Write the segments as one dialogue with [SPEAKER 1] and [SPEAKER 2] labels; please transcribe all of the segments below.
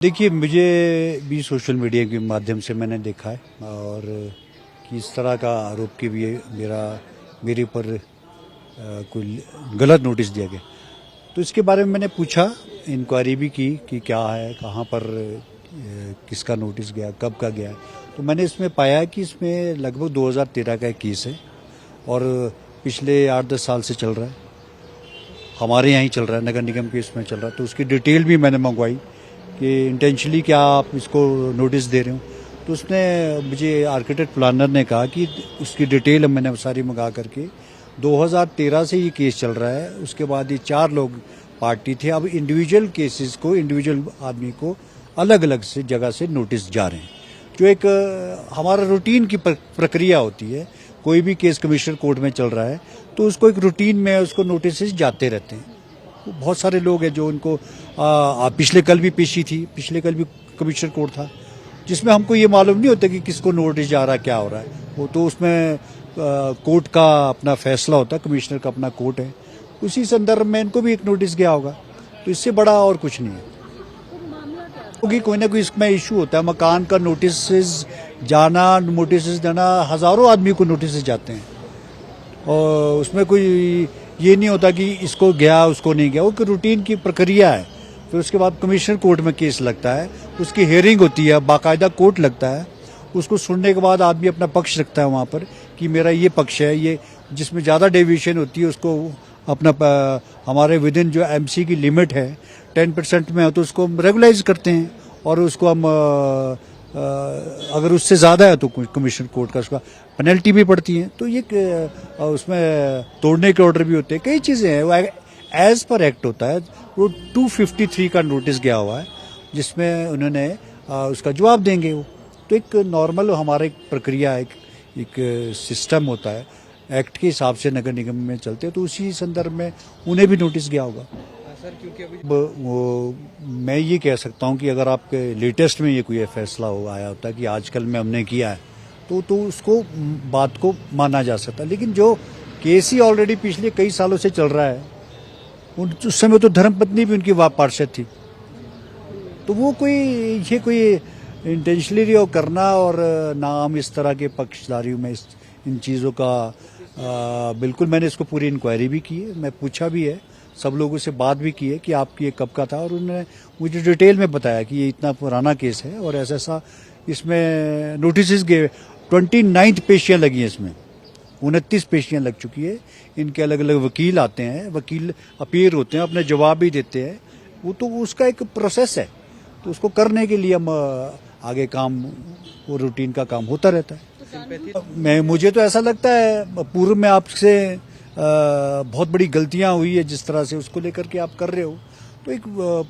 [SPEAKER 1] देखिए, मुझे भी सोशल मीडिया के माध्यम से मैंने देखा है और कि इस तरह का आरोप कि भी मेरे ऊपर कोई गलत नोटिस दिया गया। तो इसके बारे में मैंने पूछा, इंक्वायरी भी की कि क्या है, कहाँ पर किसका नोटिस गया, कब का गया। तो मैंने इसमें पाया कि इसमें लगभग 2013 का एक केस है और पिछले 8-10 साल से चल रहा है। हमारे यहाँ ही चल रहा है, नगर निगम के इसमें चल रहा है। तो उसकी डिटेल भी मैंने मंगवाई कि इंटेंशनली क्या आप इसको नोटिस दे रहे हो। तो उसने मुझे आर्किटेक्ट प्लानर ने कहा कि उसकी डिटेल मैंने सारी मंगा करके 2013 से ये केस चल रहा है। उसके बाद ये 4 लोग पार्टी थे। अब इंडिविजुअल केसेस को, इंडिविजुअल आदमी को अलग अलग से जगह से नोटिस जा रहे हैं, जो एक हमारा रूटीन की प्रक्रिया होती है। कोई भी केस कमिश्नर कोर्ट में चल रहा है तो उसको एक रूटीन में उसको नोटिस जाते रहते हैं। बहुत सारे लोग हैं जो उनको पिछले कल भी पेशी थी, पिछले कल भी कमिश्नर कोर्ट था, जिसमें हमको ये मालूम नहीं होता कि किसको नोटिस जा रहा है, क्या हो रहा है। वो तो उसमें कोर्ट का अपना फैसला होता है, कमिश्नर का अपना कोर्ट है। उसी संदर्भ में इनको भी एक नोटिस गया होगा। तो इससे बड़ा और कुछ नहीं है, क्योंकि कोई ना कोई इसमें इशू होता है। मकान का नोटिस जाना, नोटिस देना, हजारों आदमी को नोटिस जाते हैं और उसमें कोई ये नहीं होता कि इसको गया उसको नहीं गया। वो रूटीन की प्रक्रिया है। फिर उसके बाद कमिश्नर कोर्ट में केस लगता है, उसकी हियरिंग होती है, बाकायदा कोर्ट लगता है। उसको सुनने के बाद आदमी अपना पक्ष रखता है वहाँ पर कि मेरा ये पक्ष है। ये जिसमें ज़्यादा डेविएशन होती है उसको अपना हमारे विद इन जो एमसी की लिमिट है 10% में हो तो उसको हम रेगुलाइज करते हैं और उसको हम अगर उससे ज़्यादा है तो कमिश्नर कोर्ट का उसका पेनल्टी भी पड़ती है। तो ये उसमें तोड़ने के ऑर्डर भी होते हैं, कई चीज़ें हैं। वो एज पर एक्ट होता है। वो 253 का नोटिस गया हुआ है जिसमें उन्होंने उसका जवाब देंगे। वो तो एक नॉर्मल हमारा एक प्रक्रिया है, एक सिस्टम होता है। एक्ट के हिसाब से नगर निगम में चलते हैं, तो उसी संदर्भ में उन्हें भी नोटिस गया होगा।
[SPEAKER 2] सर, क्योंकि अभी
[SPEAKER 1] वो मैं ये कह सकता हूँ कि अगर आपके लेटेस्ट में ये कोई फैसला आया होता है कि आजकल में हमने किया है तो उसको बात को माना जा सकता है। लेकिन जो केस ही ऑलरेडी पिछले कई सालों से चल रहा है, उस समय तो धर्मपत्नी भी उनकी पार्षद थी। तो वो कोई इंटेंशनली करना और नाम इस तरह के पक्षधारियों में इन चीज़ों का बिल्कुल। मैंने इसको पूरी इंक्वायरी भी की है, मैं पूछा भी है, सब लोगों से बात भी की है कि आपकी ये कब का था। और उन्होंने मुझे डिटेल में बताया कि ये इतना पुराना केस है और ऐसा इसमें नोटिस गए। 29 पेशियां लगी हैं इसमें, 29 पेशियां लग चुकी है। इनके अलग अलग वकील आते हैं, वकील अपीयर होते हैं, अपने जवाब भी देते हैं। वो तो उसका एक प्रोसेस है। तो उसको करने के लिए हम आगे काम, वो रूटीन का काम होता रहता है। मुझे तो ऐसा लगता है पूर्व में आपसे बहुत बड़ी गलतियां हुई है जिस तरह से उसको लेकर के आप कर रहे हो। तो एक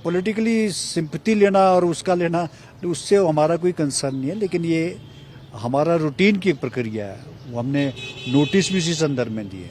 [SPEAKER 1] पॉलिटिकली सिंपैथी लेना और उसका लेना, उससे हमारा कोई कंसर्न नहीं है। लेकिन ये हमारा रूटीन की एक प्रक्रिया है। वो हमने नोटिस भी इसी संदर्भ में दी है।